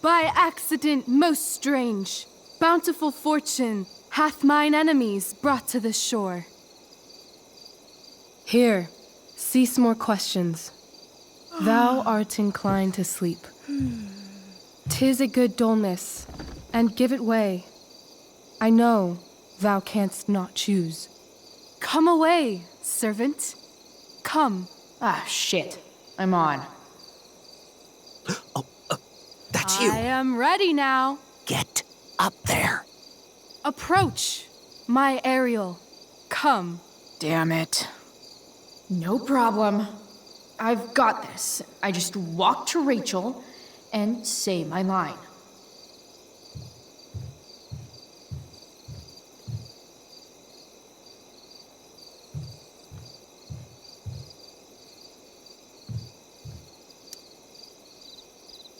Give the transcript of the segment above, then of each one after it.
By accident most strange, bountiful fortune hath mine enemies brought to the shore. Here, cease more questions. Thou art inclined to sleep. 'Tis a good dullness, and give it way. I know thou canst not choose. Come away, servant. Come. Ah, shit. I'm on. That's you. I am ready now. Get up there. Approach, my Ariel. Come. Damn it. No problem. I've got this. I just walk to Rachel and say my line.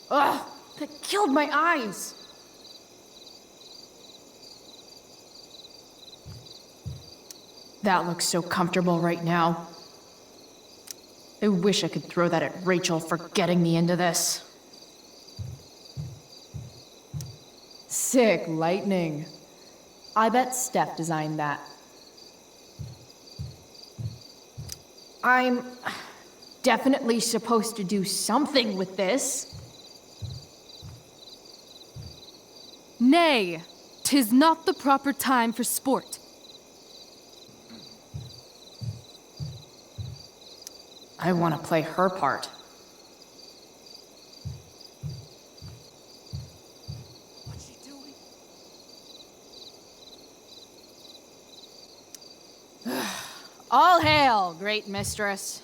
Ugh, that killed my eyes. That looks so comfortable right now. I wish I could throw that at Rachel for getting me into this. Sick lightning. I bet Steph designed that. I'm definitely supposed to do something with this. Nay, 'tis not the proper time for sport. I want to play her part. What's she doing? All hail, great mistress.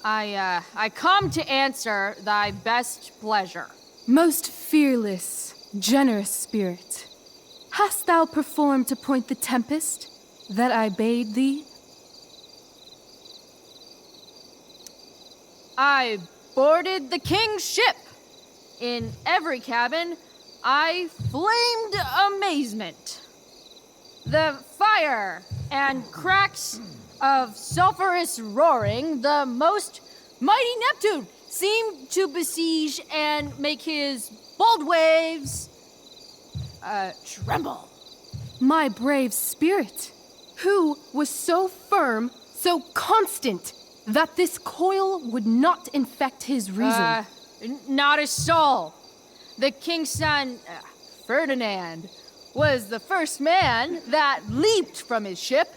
I come to answer thy best pleasure. Most fearless, generous spirit, hast thou performed to point the Tempest that I bade thee? I boarded the king's ship. In every cabin, I flamed amazement. The fire and cracks of sulphurous roaring, the most mighty Neptune seemed to besiege and make his bold waves tremble. My brave spirit, who was so firm, so constant, that this coil would not infect his reason. Not a soul. The king's son, Ferdinand, was the first man that leaped from his ship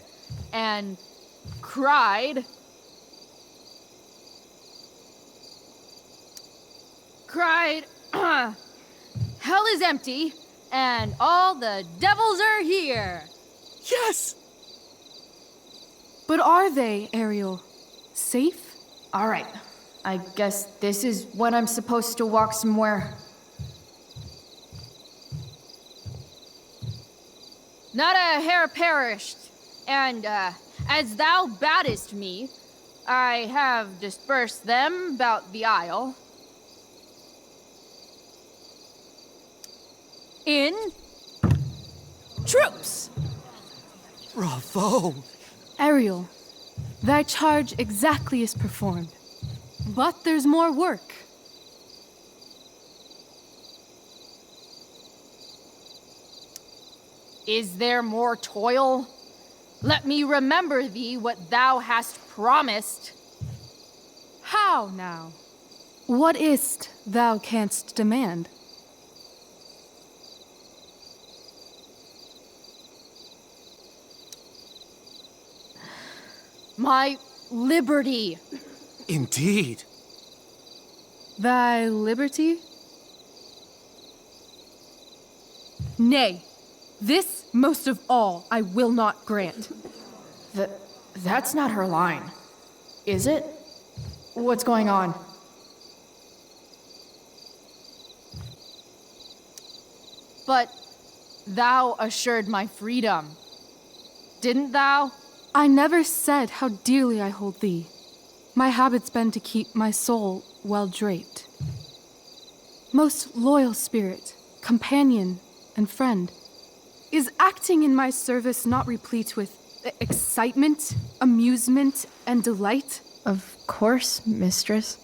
and cried, hell is empty and all the devils are here. Yes! But are they, Ariel? Safe? All right, I guess this is when I'm supposed to walk somewhere. Not a hair perished, and as thou badest me, I have dispersed them about the isle. In troops! Bravo! Ariel, thy charge exactly is performed. But there's more work. Is there more toil? Let me remember thee what thou hast promised. How now? What is't thou canst demand? My liberty. Indeed. Thy liberty? Nay, this most of all I will not grant. That's not her line, is it? What's going on? But thou assured my freedom, didn't thou? I never said how dearly I hold thee. My habit's been to keep my soul well draped. Most loyal spirit, companion, and friend, is acting in my service not replete with excitement, amusement, and delight? Of course, mistress.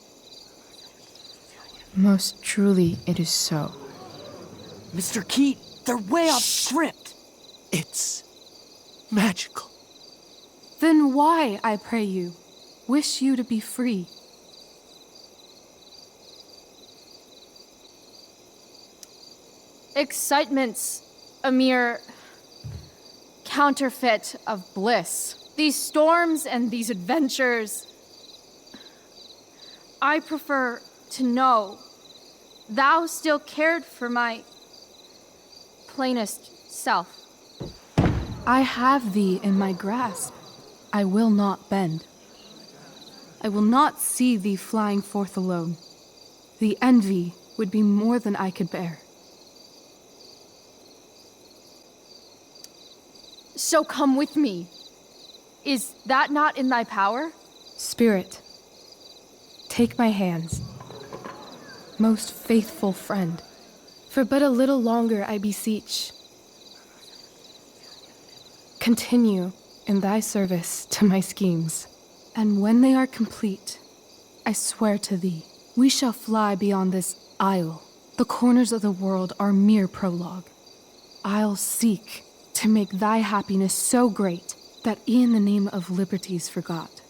Most truly it is so. Mr. Keat, they're way off script. It's magical. Then why, I pray you, wish you to be free? Excitement's a mere counterfeit of bliss. These storms and these adventures, I prefer to know thou still cared for my plainest self. I have thee in my grasp. I will not bend. I will not see thee flying forth alone. The envy would be more than I could bear. So come with me. Is that not in thy power? Spirit, take my hands. Most faithful friend, for but a little longer I beseech. Continue in thy service to my schemes, and when they are complete, I swear to thee, we shall fly beyond this isle. The corners of the world are mere prologue. I'll seek to make thy happiness so great that e'en the name of liberty's forgot.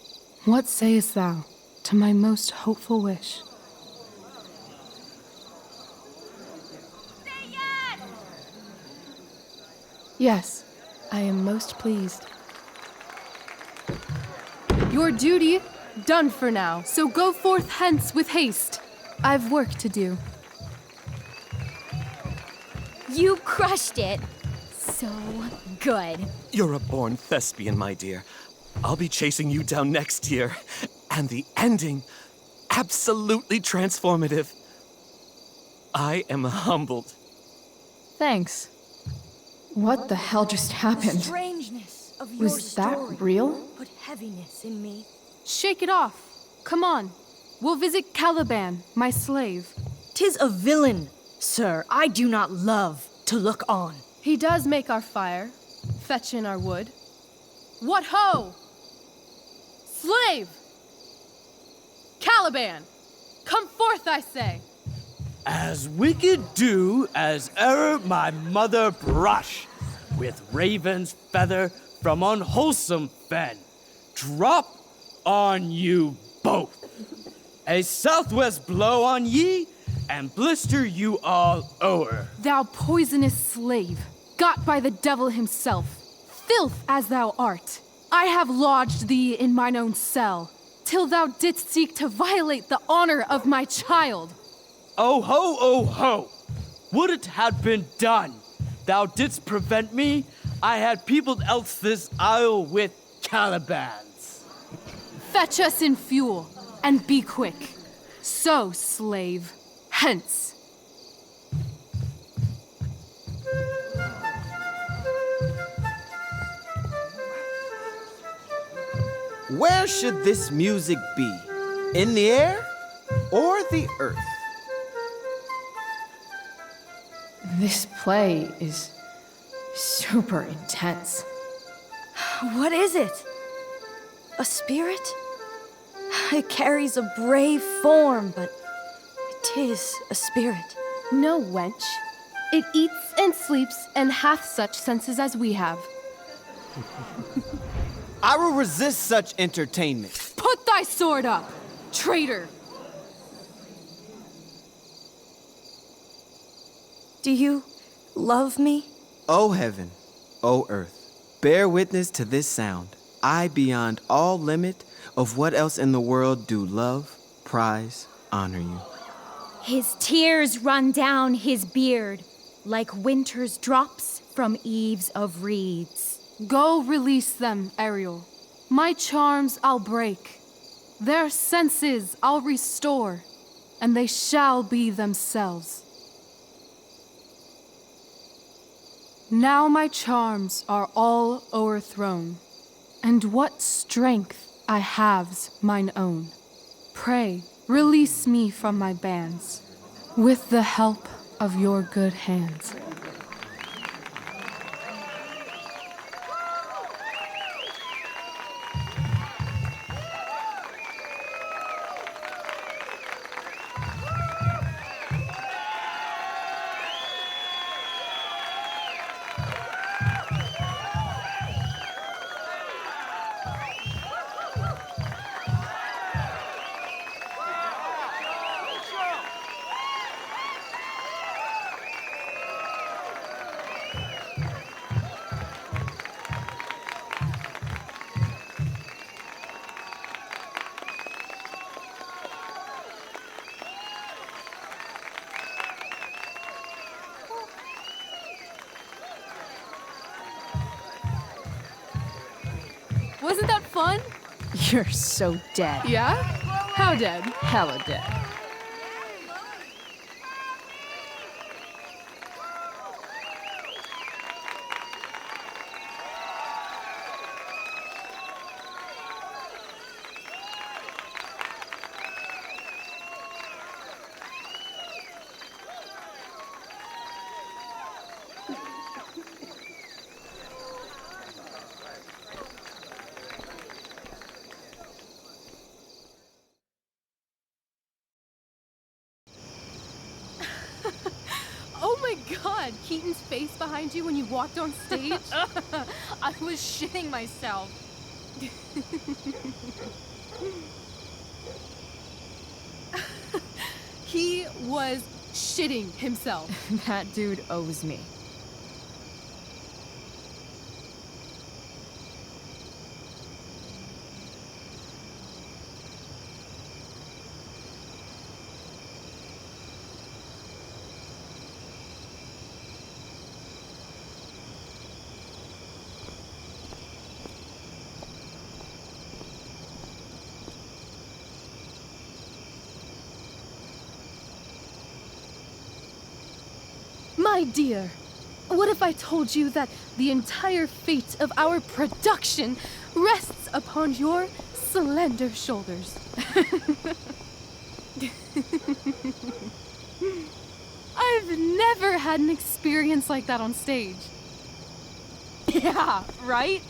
What sayest thou to my most hopeful wish? Say yes! Yes, I am most pleased. Your duty done for now, so go forth hence with haste. I've work to do. You crushed it. So good. You're a born thespian, my dear. I'll be chasing you down next year. And the ending, absolutely transformative. I am humbled. Thanks. What the hell just happened? Strangeness of your Was that story real? put heaviness in me. Shake it off. Come on. We'll visit Caliban, my slave. 'Tis a villain, sir, I do not love to look on. He does make our fire, fetch in our wood. What ho! Slave! Caliban! Come forth, I say! As wicked do as e'er my mother brush, with raven's feather from unwholesome fen, drop on you both. A southwest blow on ye, and blister you all o'er. Thou poisonous slave, got by the devil himself, filth as thou art, I have lodged thee in mine own cell, till thou didst seek to violate the honor of my child. Oh ho, oh ho! Would it had been done! Thou didst prevent me, I had peopled else this isle with Calibans. Fetch us in fuel, and be quick. So, slave, hence. Where should this music be? In the air or the earth? This play is super intense. What is it? A spirit? It carries a brave form, but it is a spirit. No, wench. It eats and sleeps and hath such senses as we have. I will resist such entertainment. Put thy sword up, traitor! Do you love me? O heaven, O earth, bear witness to this sound. I, beyond all limit of what else in the world, do love, prize, honor you. His tears run down his beard like winter's drops from eaves of reeds. Go release them, Ariel. My charms I'll break. Their senses I'll restore, and they shall be themselves. Now my charms are all o'erthrown, and what strength I have's mine own. Pray, release me from my bands, with the help of your good hands. fun? You're so dead. Yeah? How dead? Hella dead. Oh my god, Keaton's face behind you when you walked on stage? I was shitting myself. He was shitting himself. That dude owes me. My dear, what if I told you that the entire fate of our production rests upon your slender shoulders? I've never had an experience like that on stage. Yeah, right?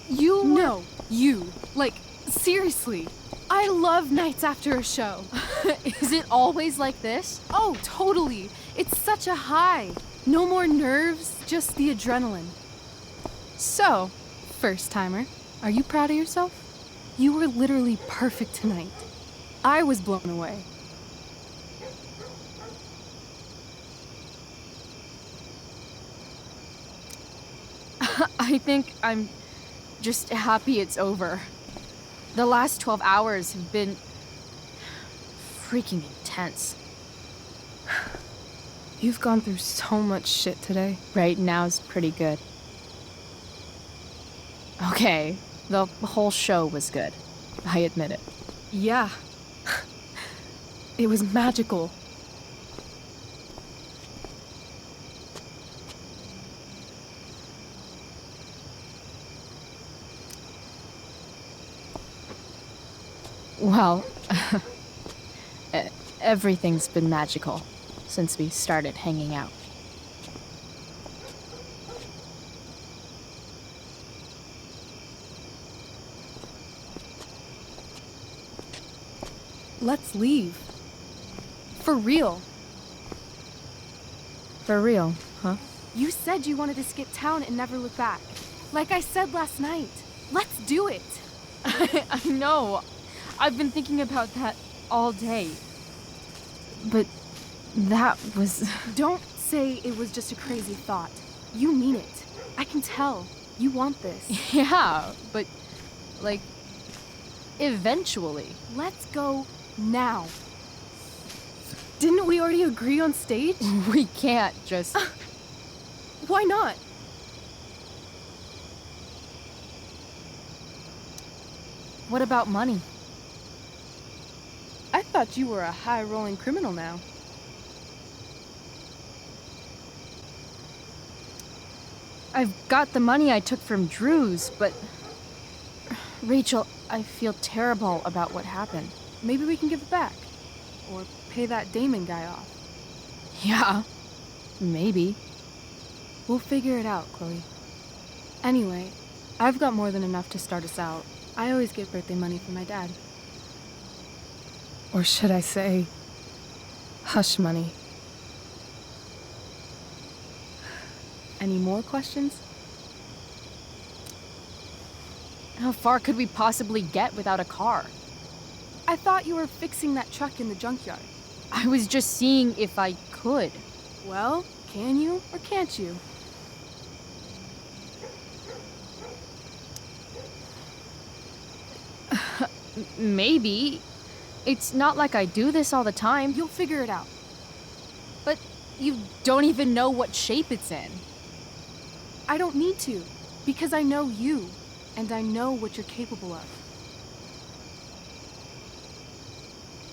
No, you. Like, seriously. I love nights after a show. Is it always like this? Oh, totally. It's such a high. No more nerves, just the adrenaline. So, first timer, are you proud of yourself? You were literally perfect tonight. I was blown away. I think I'm just happy it's over. The last 12 hours have been freaking intense. You've gone through so much shit today. Right now's pretty good. Okay, the whole show was good. I admit it. Yeah. It was magical. Well, everything's been magical since we started hanging out. Let's leave. For real. For real, huh? You said you wanted to skip town and never look back. Like I said last night. Let's do it. I know. I've been thinking about that all day. But that was... Don't say it was just a crazy thought. You mean it. I can tell. You want this. Yeah, but, like, eventually. Let's go now. Didn't we already agree on stage? We can't just... Why not? What about money? I thought you were a high-rolling criminal now. I've got the money I took from Drew's, but... Rachel, I feel terrible about what happened. Maybe we can give it back. Or pay that Damon guy off. Yeah, maybe. We'll figure it out, Chloe. Anyway, I've got more than enough to start us out. I always get birthday money from my dad. Or should I say, hush money. Any more questions? How far could we possibly get without a car? I thought you were fixing that truck in the junkyard. I was just seeing if I could. Well, can you or can't you? Maybe. It's not like I do this all the time. You'll figure it out. But you don't even know what shape it's in. I don't need to, because I know you. and I know what you're capable of.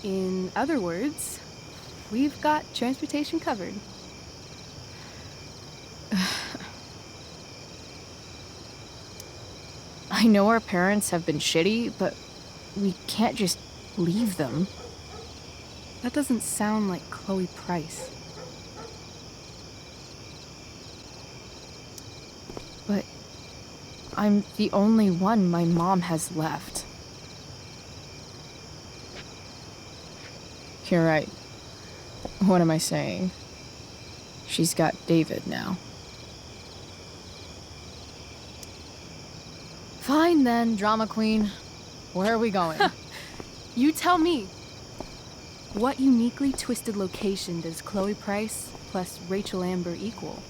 In other words, we've got transportation covered. I know our parents have been shitty, but we can't just leave them. That doesn't sound like Chloe Price. But I'm the only one my mom has left. You're right. What am I saying? She's got David now. Fine then, drama queen. Where are we going? You tell me. What uniquely twisted location does Chloe Price plus Rachel Amber equal?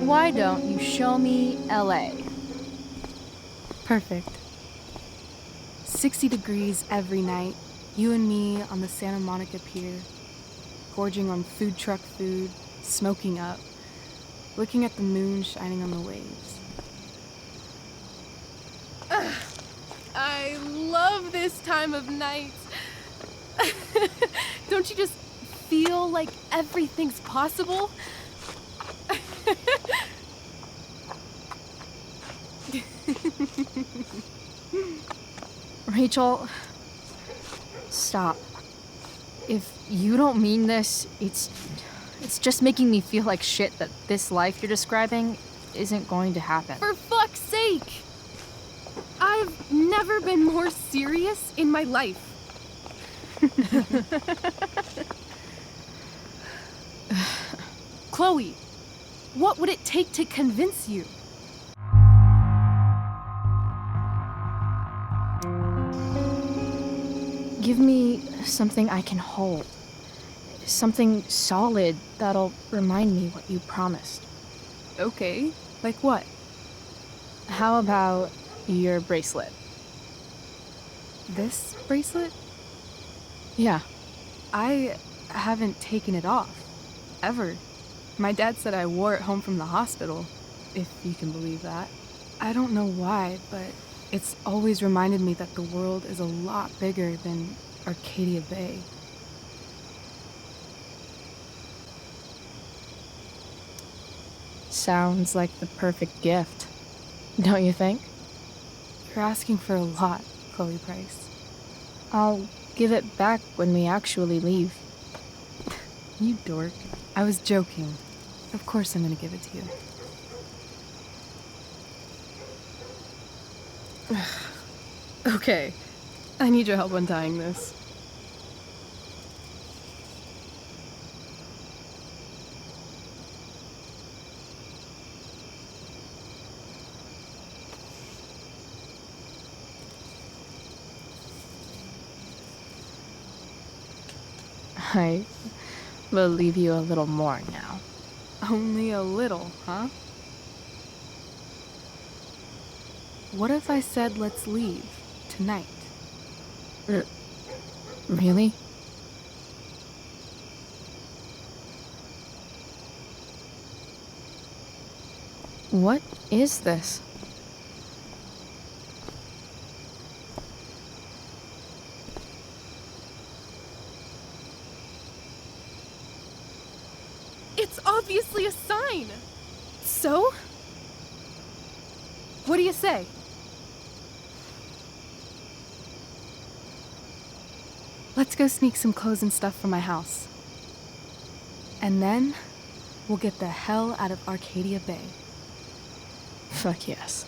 Why don't you show me LA? Perfect. 60 degrees every night, you and me on the Santa Monica Pier, gorging on food truck food, smoking up, looking at the moon shining on the waves. I love this time of night. Don't you just feel like everything's possible? Rachel, stop. If you don't mean this, it's just making me feel like shit that this life you're describing isn't going to happen. For fuck's sake! I've never been more serious in my life. Chloe, what would it take to convince you? Give me something I can hold. Something solid that'll remind me what you promised. Okay, like what? How about your bracelet? This bracelet? Yeah. I haven't taken it off. Ever. My dad said I wore it home from the hospital, if you can believe that. I don't know why, but it's always reminded me that the world is a lot bigger than Arcadia Bay. Sounds like the perfect gift, don't you think? You're asking for a lot, Chloe Price. I'll give it back when we actually leave. You dork. I was joking. Of course I'm gonna give it to you. Okay. I need your help untying this. I will leave you a little more now. Only a little, huh? What if I said let's leave tonight? Really? What is this? It's obviously a sign. So? What do you say? Let's go sneak some clothes and stuff from my house. And then, we'll get the hell out of Arcadia Bay. Fuck yes.